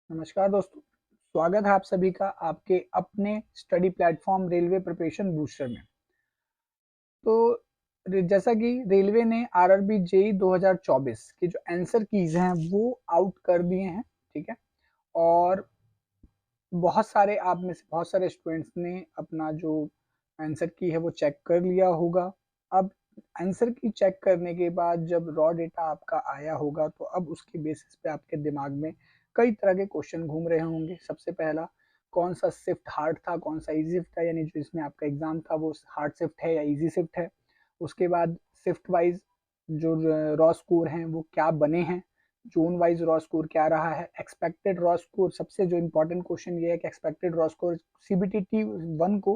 नमस्कार दोस्तों, स्वागत है आप सभी का आपके अपने study platform railway preparation booster में। तो जैसा कि रेलवे ने आरआरबी जेई 2024 की जो आंसर कीज हैं वो आउट कर दिए हैं, ठीक है। और बहुत सारे आप में से बहुत सारे स्टूडेंट्स ने अपना जो आंसर की है वो चेक कर लिया होगा। अब आंसर की चेक करने के बाद जब रॉ डेटा आपका आया होगा तो अब उसके बेसिस पे आपके दिमाग में कई तरह के क्वेश्चन घूम रहे होंगे। सबसे पहला, कौन सा शिफ्ट हार्ड था, कौन सा इजी शिफ्ट था, यानी जो इसमें आपका एग्जाम था वो हार्ड शिफ्ट है या इजी शिफ्ट है। उसके बाद शिफ्ट वाइज जो रॉ स्कोर हैं वो क्या बने हैं, जोन वाइज रॉ स्कोर क्या रहा है, एक्सपेक्टेड रॉ स्कोर। सबसे जो इम्पोर्टेंट क्वेश्चन ये है कि expected raw score CBT T1 को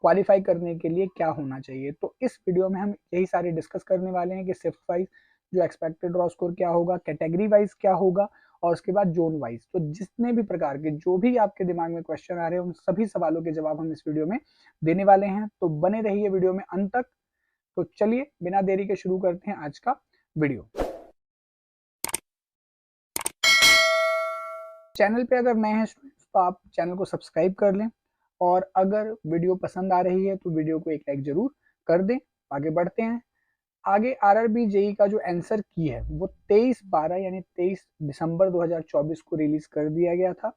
क्वालिफाई करने के लिए क्या होना चाहिए। तो इस वीडियो में हम यही सारे डिस्कस करने वाले हैं कि शिफ्ट वाइज जो एक्सपेक्टेड रॉ स्कोर क्या होगा, कैटेगरी वाइज क्या होगा, और उसके बाद जोन वाइज। तो जितने भी प्रकार के जो भी आपके दिमाग में क्वेश्चन आ रहे हैं उन सभी सवालों के जवाब हम इस वीडियो में देने वाले हैं। तो बने रहिए वीडियो में अंत तक। तो चलिए बिना देरी के शुरू करते हैं आज का वीडियो। चैनल पे अगर नए हैं स्टूडेंट्स तो आप चैनल को सब्सक्राइब कर लें, और अगर वीडियो पसंद आ रही है तो वीडियो को एक लाइक जरूर कर दें। आगे बढ़ते हैं। आगे आरआरबी जेई का जो आंसर की है वो 23/12 यानी 23 दिसंबर 2024 को रिलीज कर दिया गया था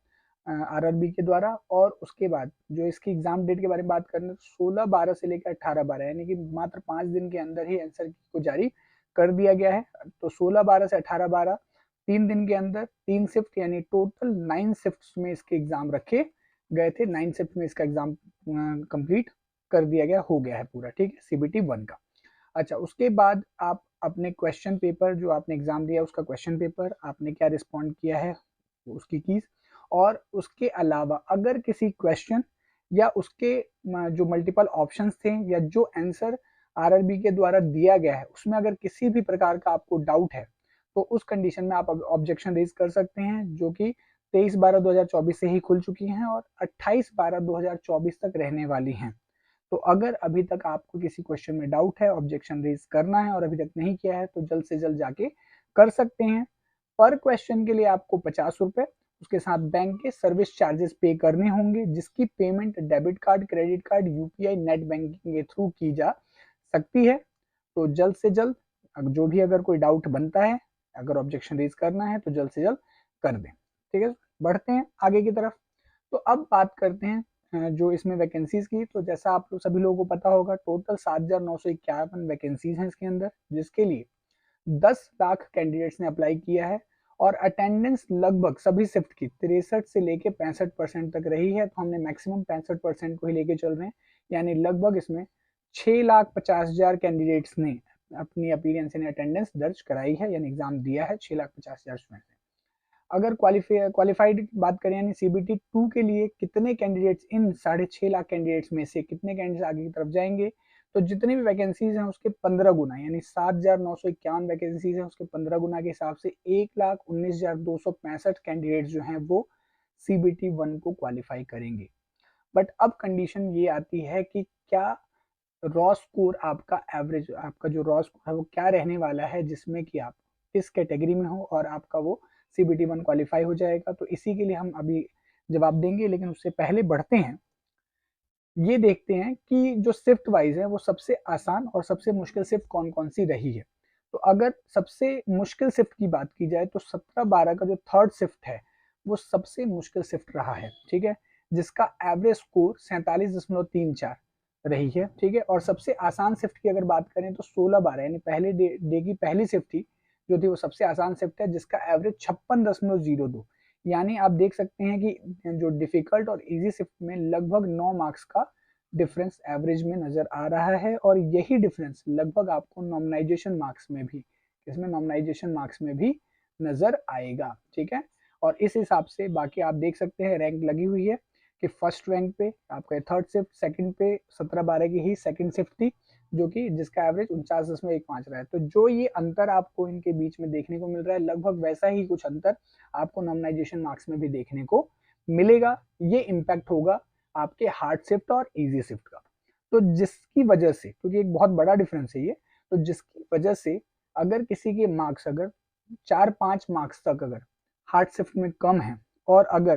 आरआरबी के द्वारा। और उसके बाद जो इसकी एग्जाम डेट के बारे में बात करें तो 16/12 से लेकर 18/12 यानी कि मात्र 5 दिन के अंदर ही आंसर की को जारी कर दिया गया है। तो 16/12 से 18/12 3 दिन के अंदर 3 शिफ्ट यानी टोटल 9 शिफ्ट में इसके एग्जाम रखे गए थे। 9 शिफ्ट में इसका एग्जाम कंप्लीट कर दिया गया, हो गया है पूरा, ठीक है, CBT 1 का। अच्छा, उसके बाद आप अपने क्वेश्चन पेपर जो आपने एग्जाम दिया उसका क्वेश्चन पेपर आपने क्या रिस्पॉन्ड किया है उसकी कीज, और उसके अलावा अगर किसी क्वेश्चन या उसके जो मल्टीपल ऑप्शंस थे या जो आंसर आरआरबी के द्वारा दिया गया है उसमें अगर किसी भी प्रकार का आपको डाउट है तो उस कंडीशन में आप ऑब्जेक्शन रेज कर सकते हैं, जो कि 23/12/2024 से ही खुल चुकी हैं और 28/12/2024 तक रहने वाली हैं। तो अगर अभी तक आपको किसी क्वेश्चन में डाउट है, ऑब्जेक्शन रेज करना है और अभी तक नहीं किया है तो जल्द से जल्द जाके कर सकते हैं। पर क्वेश्चन के लिए आपको 50 रुपए, उसके साथ बैंक के सर्विस चार्जेस पे करने होंगे, जिसकी payment debit card, credit card, UPI, net banking के थ्रू की जा सकती है। तो जल्द से जल्द जो भी अगर कोई डाउट बनता है, अगर ऑब्जेक्शन रेज करना है तो जल्द से जल्द कर दें, ठीक है। बढ़ते हैं आगे की तरफ। तो अब बात करते हैं जो इसमें वैकेंसीज की। तो जैसा आप लोग सभी लोगों को पता होगा, टोटल 7,951 वैकेंसीज हैं इसके अंदर, जिसके लिए 10 लाख कैंडिडेट्स ने अप्लाई किया है। और अटेंडेंस लगभग सभी शिफ्ट की 63 से लेके 65% तक रही है। तो हमने मैक्सिमम 65% को ही लेके चल रहे हैं, यानी लगभग इसमें 6,50,000 कैंडिडेट्स ने अपनी अपीयरेंस यानी अटेंडेंस दर्ज कराई है, यानी एग्जाम दिया है 6,50,000 स्टूडेंट ने। अगर क्वालिफाइड बात करें यानी CBT 2 के लिए कितने कैंडिडेट्स, इन 6.5 लाख कैंडिडेट्स में से कितने कैंडिडेट्स आगे की तरफ जाएंगे, तो जितनी भी वैकेंसीज हैं उसके 15 गुना यानी 7,951 वैकेंसीज हैं उसके 15 गुना के हिसाब से 1,19,265 कैंडिडेट जो हैं वो CBT 1 को क्वालिफाई करेंगे। बट अब कंडीशन ये आती है कि क्या रॉ स्कोर आपका एवरेज, आपका जो रॉ स्कोर है वो क्या रहने वाला है, जिसमें कि आप इस कैटेगरी में हो और आपका वो CBT 1 क्वालिफाई हो जाएगा। तो इसी के लिए हम अभी जवाब देंगे, लेकिन उससे पहले बढ़ते हैं, ये देखते हैं कि जो शिफ्ट वाइज है वो सबसे आसान और सबसे मुश्किल शिफ्ट कौन कौन सी रही है। तो अगर सबसे मुश्किल शिफ्ट की बात की जाए तो 17/12 का जो थर्ड शिफ्ट है वो सबसे मुश्किल शिफ्ट रहा है, ठीक है, जिसका एवरेज स्कोर 47.34 रही है, ठीक है। और सबसे आसान शिफ्ट की अगर बात करें तो 16/12 यानी पहले डे की पहली शिफ्ट थी जो थी वो सबसे आसान शिफ्ट है, जिसका एवरेज 56.02, यानी आप देख सकते हैं कि जो डिफिकल्ट और इजी शिफ्ट में लगभग 9 मार्क्स का डिफरेंस एवरेज में नजर आ रहा है। और यही डिफरेंस लगभग आपको नॉर्मलाइजेशन मार्क्स में भी, इसमें नॉर्मलाइजेशन मार्क्स में भी नजर आएगा, ठीक है। और इस हिसाब से बाकी आप देख सकते हैं रैंक लगी हुई है कि फर्स्ट रैंक पे आपका थर्ड शिफ्ट, सेकंड पे 17/12 की ही सेकंड शिफ्ट थी जो कि जिसका एवरेज 49.15 रहा है। तो जो ये अंतर आपको इनके बीच में देखने को मिल रहा है, लगभग वैसा ही कुछ अंतर आपको नॉर्मलाइजेशन मार्क्स में भी देखने को मिलेगा। ये इम्पैक्ट होगा आपके हार्ड शिफ्ट और इजी शिफ्ट का। तो जिसकी वजह से, क्योंकि एक बहुत बड़ा डिफरेंस है ये, तो जिसकी वजह से अगर किसी के मार्क्स अगर 4-5 मार्क्स तक अगर हार्ड शिफ्ट में कम है और अगर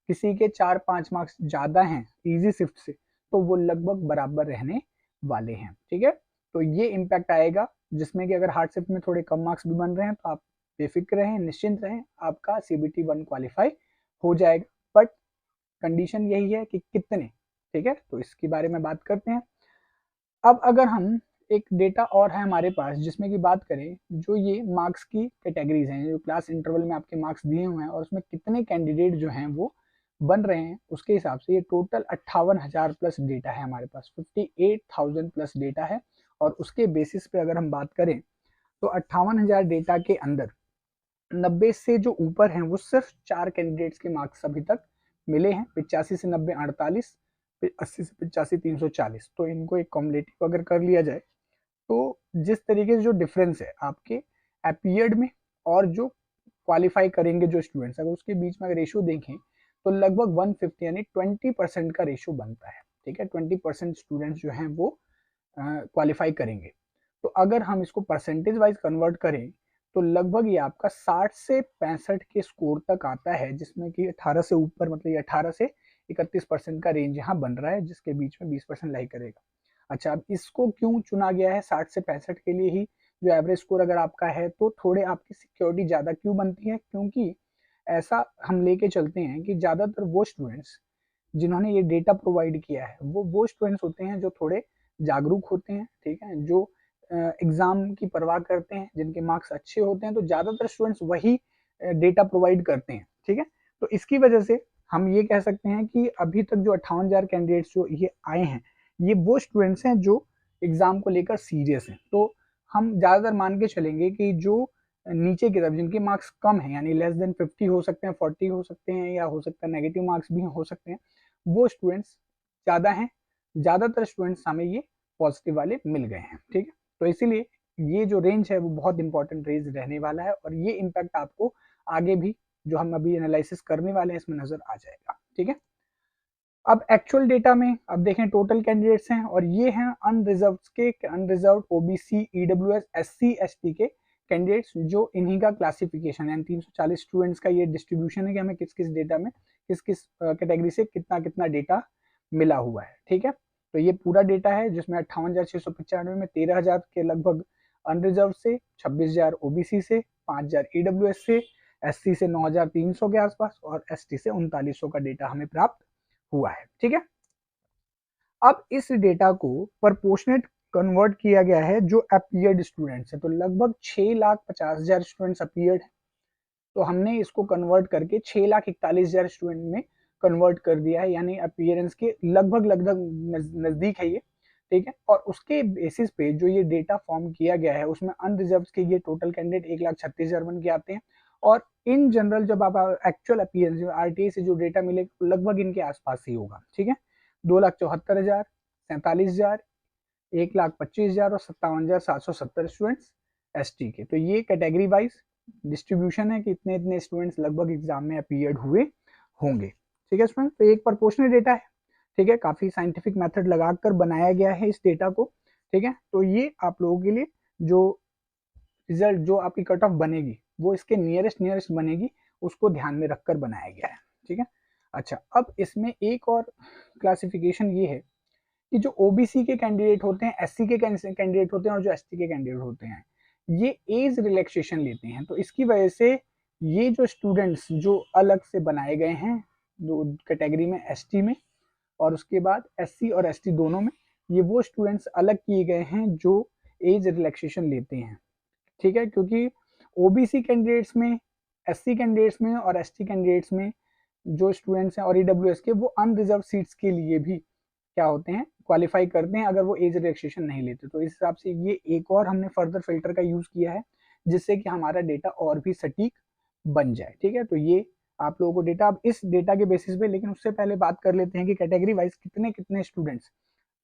किसी के 4-5 मार्क्स ज़्यादा हैं इजी शिफ्ट से तो वो लगभग बराबर रहने वाले हैं। ठीक है, तो ये इम्पैक्ट आएगा, जिसमें कि अगर हार्ड शिफ्ट में थोड़े कम मार्क्स भी बन रहे हैं तो आप बेफिक्र रहें, निश्चिंत रहें, आपका CBT 1 क्वालिफाई हो जाएगा। बट कंडीशन यही है कि कितने। ठीक है, तो इसके बारे में बात करते हैं। अब अगर हम एक डेटा और है हमारे पास जिसमें कि बात करें, जो ये मार्क्स की कैटेगरीज हैं, जो क्लास इंटरवल में आपके मार्क्स दिए हुए हैं और उसमें कितने कैंडिडेट जो हैं वो बन रहे हैं, उसके हिसाब से ये टोटल 58,000 प्लस डेटा है हमारे पास, 58,000 प्लस डेटा है। और उसके बेसिस पे अगर हम बात करें तो 58,000 डेटा के अंदर 90 से जो ऊपर हैं वो सिर्फ 4 कैंडिडेट्स के मार्क्स अभी तक मिले हैं, 85 से 90 48, 80 से 85 340। तो इनको एक कॉम्युलेटिव अगर कर लिया जाए तो जिस तरीके से जो डिफरेंस है आपके अपीयर्ड में और जो क्वालिफाई करेंगे जो स्टूडेंट्स, अगर उसके बीच में अगर रेशियो देखें तो लगभग 150 यानी 20% का रेशियो बनता है। ठीक है, 20% स्टूडेंट्स जो हैं वो क्वालिफाई करेंगे। तो अगर हम इसको परसेंटेज वाइज कन्वर्ट करें तो लगभग ये आपका 60 से 65 के स्कोर तक आता है, जिसमें कि 18 से ऊपर, मतलब ये 18 से 31% का रेंज यहाँ बन रहा है, जिसके बीच में 20% लाई करेगा। अच्छा, अब इसको क्यों चुना गया है 60 से 65 के लिए ही, जो एवरेज स्कोर अगर आपका है तो थोड़े आपकी सिक्योरिटी ज़्यादा क्यों बनती है, क्योंकि ऐसा हम लेके चलते हैं कि ज़्यादातर वो स्टूडेंट्स जिन्होंने ये डेटा प्रोवाइड किया है वो स्टूडेंट्स होते हैं जो थोड़े जागरूक होते हैं। ठीक है, जो एग्जाम की परवाह करते हैं, जिनके मार्क्स अच्छे होते हैं, तो ज़्यादातर स्टूडेंट्स वही डेटा प्रोवाइड करते हैं। ठीक है, तो इसकी वजह से हम ये कह सकते हैं कि अभी तक जो 58,000 कैंडिडेट्स जो ये आए हैं, ये वो स्टूडेंट्स हैं जो एग्जाम को लेकर सीरियस हैं। तो हम ज़्यादातर मान के चलेंगे कि जो नीचे की तरफ जिनके मार्क्स कम हैं, यानी लेस देन 50 हो सकते हैं, 40 हो सकते हैं, या हो सकता है नेगेटिव मार्क्स भी हो सकते हैं, वो स्टूडेंट्स ज़्यादा हैं। ज़्यादातर स्टूडेंट्स हमें ये पॉजिटिव वाले मिल गए हैं। ठीक है, तो इसीलिए ये जो रेंज है वो बहुत इंपॉर्टेंट रेंज रहने वाला है, और ये इम्पैक्ट आपको आगे भी जो हम अभी एनालिसिस करने वाले हैं इसमें नजर आ जाएगा। ठीक है, अब एक्चुअल डेटा में अब देखें टोटल कैंडिडेट्स हैं, और ये हैं unreserved OBC EWS SC ST के कैंडिडेट्स, जो इन्हीं का क्लासिफिकेशन है। 340 स्टूडेंट्स का ये डिस्ट्रीब्यूशन है कि हमें किस किस डेटा में किस किस कैटेगरी से कितना कितना डेटा मिला हुआ है। ठीक है, तो ये पूरा डेटा है जिसमें 58,695 में 13,000 के लगभग अनरिजर्व से, 26,000 ओबीसी से, 5,000 ईडब्ल्यूएस से, एससी से 9,300 के आसपास, और एसटी से 3900 का डेटा हमें प्राप्त हुआ है। ठीक है, अब इस डेटा को प्रपोर्शनेट कन्वर्ट किया गया है जो अपीयर्ड स्टूडेंट्स है, तो लगभग 6,50,000 स्टूडेंट्स अपीयर्ड है, तो हमने इसको कन्वर्ट करके 6,41,000 स्टूडेंट में कन्वर्ट कर दिया है, यानी अपीयरेंस के लगभग लगभग नजदीक है ये। ठीक है, और उसके बेसिस पे जो ये डेटा फॉर्म किया गया है उसमें अनरिजर्व के ये टोटल कैंडिडेट 1,36,000 बन के आते हैं, और इन जनरल जब आप एक्चुअल अपीयरेंस आरटीए से जो डेटा मिलेगा लगभग इनके आसपास ही होगा। ठीक है, 2,74,000, 47,000, 1,25,000 और 57,770 स्टूडेंट्स एसटी के। तो ये कैटेगरी वाइज डिस्ट्रीब्यूशन है कि इतने इतने स्टूडेंट्स लगभग एग्जाम में अपीयर्ड हुए होंगे। ठीक है स्टूडेंट, तो एक प्रोपोर्शनल डेटा है। ठीक है, काफी साइंटिफिक मेथड लगाकर बनाया गया है इस डेटा को। ठीक है, तो ये आप लोगों के लिए जो रिजल्ट जो आपकी कट ऑफ बनेगी वो इसके नियरेस्ट बनेगी, उसको ध्यान में रखकर बनाया गया है। ठीक है, अच्छा, अब इसमें एक और क्लासिफिकेशन ये है कि जो ओबीसी के कैंडिडेट होते हैं, एससी के कैंडिडेट होते हैं, और जो एसटी के कैंडिडेट होते हैं, ये एज रिलैक्सेशन लेते हैं। तो इसकी वजह से ये जो स्टूडेंट्स जो अलग से बनाए गए हैं दो कैटेगरी में, एसटी में और उसके बाद एससी और एसटी दोनों में, ये वो स्टूडेंट्स अलग किए गए हैं जो एज रिलैक्सेशन लेते हैं। ठीक है, क्योंकि ओबीसी कैंडिडेट्स में, एससी कैंडिडेट्स में और एसटी कैंडिडेट्स में जो स्टूडेंट्स हैं और ईडब्ल्यूएस के, वो अनरिजर्व सीट्स के लिए भी क्या होते हैं, क्वालिफाई करते हैं अगर वो एज रिलैक्सेशन नहीं लेते। तो इस हिसाब से ये एक और हमने फर्दर फिल्टर का यूज किया है जिससे कि हमारा डेटा और भी सटीक बन जाए। ठीक है, तो ये आप लोगों को डेटा, अब इस डेटा के बेसिस पे, लेकिन उससे पहले बात कर लेते हैं कि कैटेगरी वाइज कितने कितने स्टूडेंट्स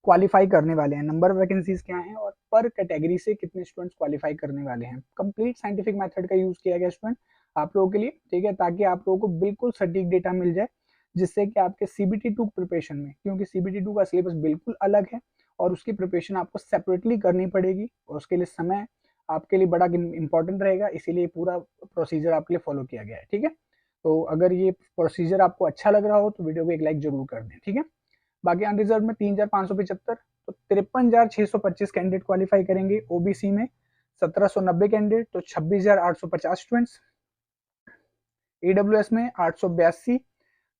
क्वालिफाई करने वाले हैं, नंबर ऑफ वैकेंसीज क्या हैं, और पर कैटेगरी से कितने स्टूडेंट्स क्वालिफाई करने वाले हैं। कंप्लीट साइंटिफिक मेथड का यूज किया गया स्टूडेंट आप लोगों के लिए। ठीक है, ताकि आप लोगों को बिल्कुल सटीक डेटा मिल जाए, जिससे कि आपके CBT 2 प्रिपरेशन में, क्योंकि CBT 2 का सिलेबस बिल्कुल अलग है और उसकी प्रिपरेशन आपको सेपरेटली करनी पड़ेगी, और उसके लिए समय आपके लिए बड़ा इंपॉर्टेंट रहेगा, इसीलिए पूरा प्रोसीजर आपके लिए फॉलो किया गया है। ठीक है, तो अगर ये प्रोसीजर आपको अच्छा लग रहा हो तो वीडियो को एक लाइक जरूर कर दें, ठीक है। बाकी अनरिजर्व में 3,575, तो 53,625 कैंडिडेट क्वालिफाई करेंगे। ओबीसी में 1,790 कैंडिडेट, तो 26,850 स्टूडेंट्स। ईडब्ल्यूएस में 882,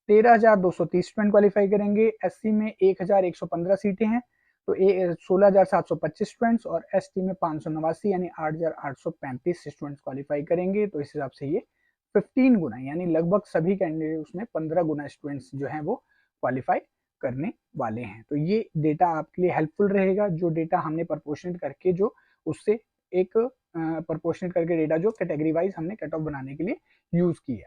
13,230 स्टूडेंट क्वालिफाई करेंगे। एससी में 1,115 सीटें हैं, तो 16,725 स्टूडेंट्स, और एसटी में 589 यानी 8,835 स्टूडेंट्स क्वालिफाई करेंगे। तो इस हिसाब से ये 15 गुना यानी लगभग सभी कैंडिडेट उसमें 15 गुना स्टूडेंट्स जो हैं वो क्वालिफाई करने वाले हैं। तो ये डेटा आपके लिए हेल्पफुल रहेगा, जो डेटा हमने प्रपोर्शनेट करके जो उससे एक प्रपोर्शनेट करके डेटा जो कैटेगरी वाइज हमने कट ऑफ बनाने के लिए यूज की है।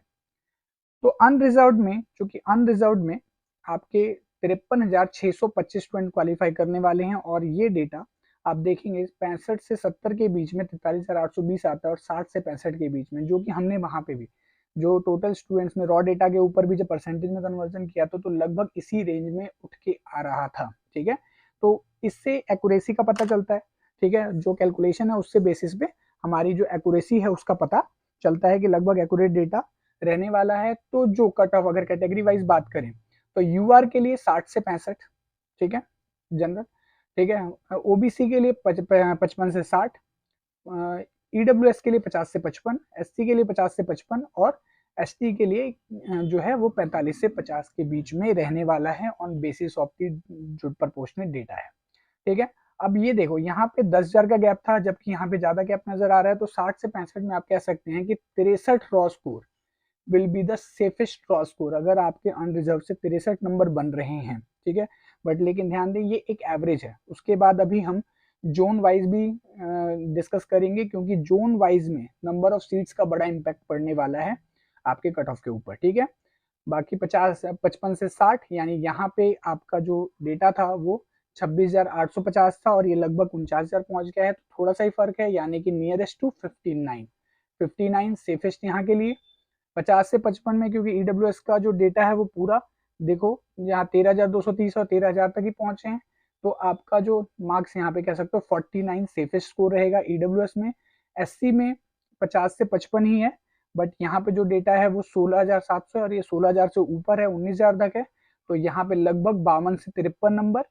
तो अनरिजर्व्ड में, चूंकि अनरिजर्व्ड में आपके 53,625 स्टूडेंट क्वालिफाई करने वाले हैं, और ये डेटा आप देखेंगे 65 से 70 के बीच में 43,820 आता है, और 60 से 65 के बीच में, जो कि हमने वहां पे भी जो टोटल स्टूडेंट्स में रॉ डेटा के ऊपर भी जब परसेंटेज में कन्वर्जन किया था तो लगभग इसी रेंज में उठ के आ रहा था, ठीक है। तो इससे एक्यूरेसी का पता चलता है, ठीक है, जो कैलकुलेशन है उससे बेसिस पे हमारी जो एक्यूरेसी है उसका पता चलता है कि लगभग एक्यूरेट डेटा रहने वाला है। तो जो कट ऑफ अगर कैटेगरी वाइज बात करें तो यूआर के लिए 60 से 65, ठीक है, जनरल, ठीक है। ओबीसी के लिए 55 से 60, ईडब्ल्यूएस के लिए 50 से 55, एससी के लिए 50 से 55, और एसटी के लिए जो है वो 45 से 50 के बीच में रहने वाला है ऑन बेसिस ऑफ दी जो प्रपोर्शनेट डेटा है, ठीक है। अब ये देखो यहाँ पे 10,000 का गैप था, जबकि यहाँ पे ज्यादा गैप नजर आ रहा है। तो 60 से 65 में आप कह सकते हैं कि 63 raw score will be the safest raw score, अगर आपके अनरिजर्व से 63 नंबर बन रहे हैं, ठीक है। बट लेकिन ध्यान दें ये एक एवरेज है, उसके बाद अभी हम जोन वाइज भी डिस्कस करेंगे, क्योंकि जोन वाइज में नंबर ऑफ सीट्स का बड़ा इम्पैक्ट पड़ने वाला है आपके कट ऑफ के ऊपर, ठीक है। बाकी 55 से 60 यानी यहाँ पे आपका जो डेटा था वो 26,850 था, और ये लगभग 49,000 पहुंच गया है। तो थोड़ा सा ही फर्क है, यानी कि नियरेस्ट टू 59 सेफेस्ट यहाँ के लिए। 50 से 55 में क्योंकि ईडब्ल्यूएस का जो डेटा है वो पूरा देखो यहाँ 13,230 और 13,000 तक ही पहुंचे हैं, तो आपका जो मार्क्स यहाँ पे कह सकते हो 49 सेफेस्ट स्कोर रहेगा ईडब्ल्यूएस में। एससी में 50 से 55 ही है, बट यहाँ पे जो डेटा है वो 16,700 और ये 16,000 से ऊपर है, 19,000 तक है, तो यहाँ पे लगभग 52 से 53 नंबर।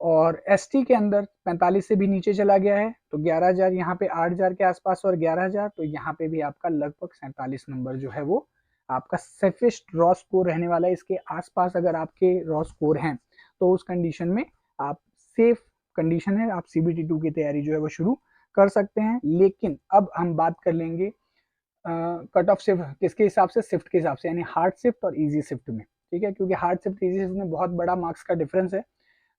और एसटी के अंदर 45 से भी नीचे चला गया है, तो 11,000 यहाँ पे 8,000 के आसपास और 11,000, तो यहाँ पे भी आपका लगभग 47 नंबर जो है वो आपका सेफेस्ट रॉ स्कोर रहने वाला है। इसके आसपास अगर आपके रॉ स्कोर हैं तो उस कंडीशन में आप सेफ कंडीशन है, आप सीबीटी 2 की तैयारी जो है वो शुरू कर सकते हैं। लेकिन अब हम बात कर लेंगे कट ऑफ शिफ्ट किसके हिसाब से, शिफ्ट के हिसाब से, यानी हार्ड शिफ्ट और इजी शिफ्ट में, ठीक है, क्योंकि हार्ड शिफ्ट इजी शिफ्ट में बहुत बड़ा मार्क्स का डिफरेंस है।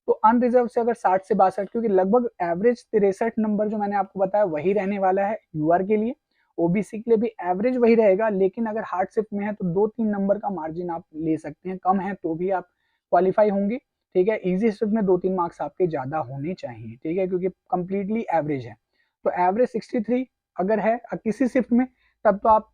तो अनरिजर्व से अगर 60 से 62, क्योंकि लगभग एवरेज 63 नंबर जो मैंने आपको बताया वही रहने वाला है यूआर के लिए, ओबीसी के लिए भी एवरेज वही रहेगा, लेकिन अगर हार्ड शिफ्ट में है तो 2-3 नंबर का मार्जिन आप ले सकते हैं, कम है तो भी आप क्वालिफाई होंगे, ठीक है। इजी शिफ्ट में 2-3 मार्क्स आपके ज्यादा होने चाहिए, ठीक है, क्योंकि कंप्लीटली एवरेज है। तो एवरेज 63 अगर है किसी शिफ्ट में तब तो आप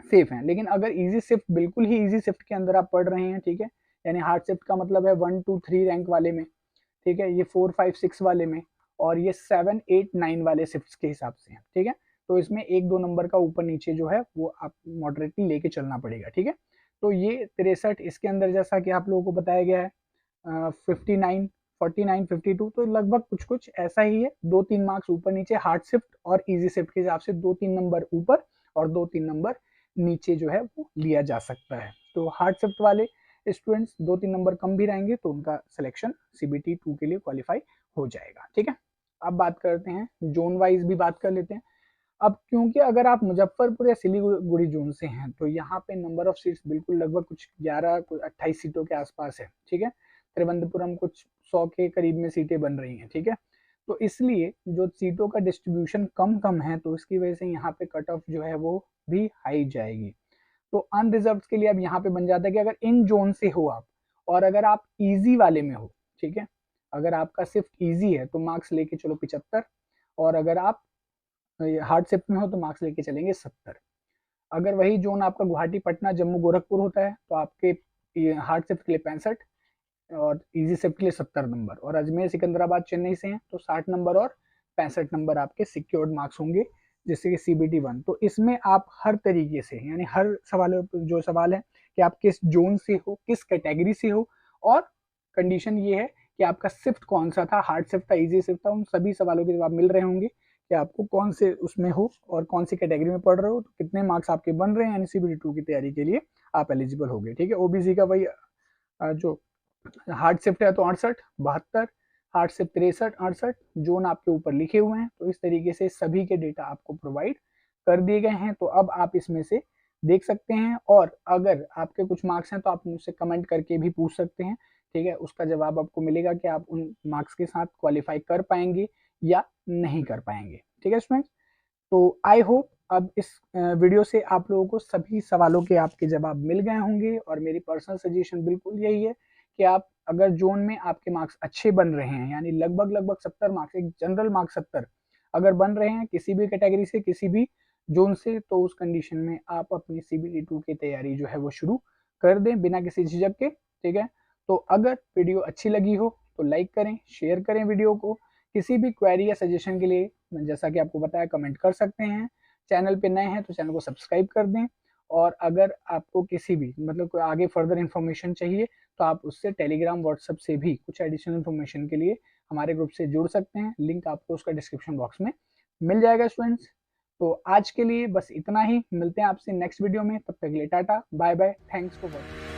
सेफ हैं, लेकिन अगर इजी शिफ्ट बिल्कुल ही इजी शिफ्ट के अंदर आप पढ़ रहे हैं, ठीक है, यानी हार्ड शिफ्ट का मतलब है 1, 2, 3 रैंक वाले में, ठीक है, ये 4, 5, 6 वाले में, और ये 7, 8, 9 वाले शिफ्ट्स के हिसाब से है, ठीक है। तो इसमें 1-2 नंबर का ऊपर नीचे जो है वो आप मॉडरेटली लेके चलना पड़ेगा, ठीक है। तो ये 63 इसके अंदर जैसा कि आप लोगों को बताया गया है 59, 49, 52, तो लगभग कुछ कुछ ऐसा ही है, 2-3 मार्क्स ऊपर नीचे हार्ड शिफ्ट और इजी शिफ्ट के हिसाब से 2-3 नंबर ऊपर और 2-3 नंबर नीचे जो है वो लिया जा सकता है। तो हार्ड शिफ्ट वाले स्टूडेंट्स 2-3 नंबर कम भी रहेंगे तो उनका सिलेक्शन सीबीटी 2 के लिए क्वालिफाई हो जाएगा, ठीक है। अब बात करते हैं जोन वाइज भी बात कर लेते हैं। अब क्योंकि अगर आप मुजफ्फरपुर या सिलीगुड़ी जोन से हैं तो यहाँ पे नंबर ऑफ सीट्स बिल्कुल लगभग कुछ 11, कुछ 28 सीटों के आसपास है, ठीक है। त्रिवेंद्रपुरम कुछ 100 के करीब में सीटें बन रही हैं, ठीक है। तो इसलिए जो सीटों का डिस्ट्रीब्यूशन कम कम है तो इसकी वजह से यहाँ पे कट ऑफ जो है वो भी हाई जाएगी। तो अनरिजर्व के लिए अब यहाँ पे बन जाता है कि अगर इन जोन से हो आप और अगर आप इजी वाले में हो, ठीक है, अगर आपका सिर्फ इजी है तो मार्क्स लेके चलो 75, और अगर आप हार्ड शिफ्ट में हो तो मार्क्स लेके चलेंगे 70। अगर वही जोन आपका गुवाहाटी, पटना, जम्मू, गोरखपुर होता है तो आपके हार्ड शिफ्ट के लिए 65 और इजी शिफ्ट के लिए 70 नंबर, और अजमेर, सिकंदराबाद, चेन्नई से हैं तो 60 नंबर और 65 नंबर आपके सिक्योर्ड मार्क्स होंगे जैसे कि CBT 1, तो इसमें आप हर तरीके से यानी हर सवालों पर जो सवाल है कि आप किस जोन से हो, किस कैटेगरी से हो, और कंडीशन ये है कि आपका शिफ्ट कौन सा था, हार्ड शिफ्ट था, इजी शिफ्ट था, उन सभी सवालों के जवाब मिल रहे होंगे कि आपको कौन से उसमें हो और कौन सी कैटेगरी में पढ़ रहे हो, तो कितने मार्क्स आपके बन रहे हैं, यानी CBT 2 की तैयारी के लिए आप एलिजिबल हो गए। ठीक है, OBC का वही जो हार्ड शिफ्ट है तो 68, 72, हार्ड शिफ्ट 63, 68 जोन आपके ऊपर लिखे हुए हैं। तो इस तरीके से सभी के डेटा आपको प्रोवाइड कर दिए गए हैं। तो अब आप इसमें से देख सकते हैं, और अगर आपके कुछ मार्क्स हैं तो आप मुझसे कमेंट करके भी पूछ सकते हैं। ठीक है, उसका जवाब आपको मिलेगा कि आप उन मार्क्स के साथ क्वालिफाई कर पाएंगे या नहीं कर पाएंगे। ठीक है स्टूडेंट्स, तो आई होप अब इस वीडियो से आप लोगों को सभी सवालों के आपके जवाब मिल गए होंगे। और मेरी पर्सनल सजेशन बिल्कुल यही है कि आप अगर जोन में आपके मार्क्स अच्छे बन रहे हैं, यानी लगभग 70 मार्क्स, एक जनरल मार्क्स 70 अगर बन रहे हैं किसी भी कैटेगरी से, किसी भी जोन से, तो उस कंडीशन में आप अपनी CBT 2 की तैयारी जो है वो शुरू कर दें बिना किसी झिझक के। ठीक है, तो अगर वीडियो अच्छी लगी हो तो लाइक करें, शेयर करें वीडियो को। किसी भी क्वेरी या सजेशन के लिए जैसा कि आपको बताया कमेंट कर सकते हैं। चैनल पे नए हैं तो चैनल को सब्सक्राइब कर दें। और अगर आपको किसी भी मतलब कोई आगे फर्दर इन्फॉर्मेशन चाहिए तो आप उससे टेलीग्राम व्हाट्सएप से भी कुछ एडिशनल इन्फॉर्मेशन के लिए हमारे ग्रुप से जुड़ सकते हैं। लिंक आपको उसका डिस्क्रिप्शन बॉक्स में मिल जाएगा स्टूडेंट्स। तो आज के लिए बस इतना ही, मिलते हैं आपसे नेक्स्ट वीडियो में, तब तक के लिए tata bye bye, thanks for watching.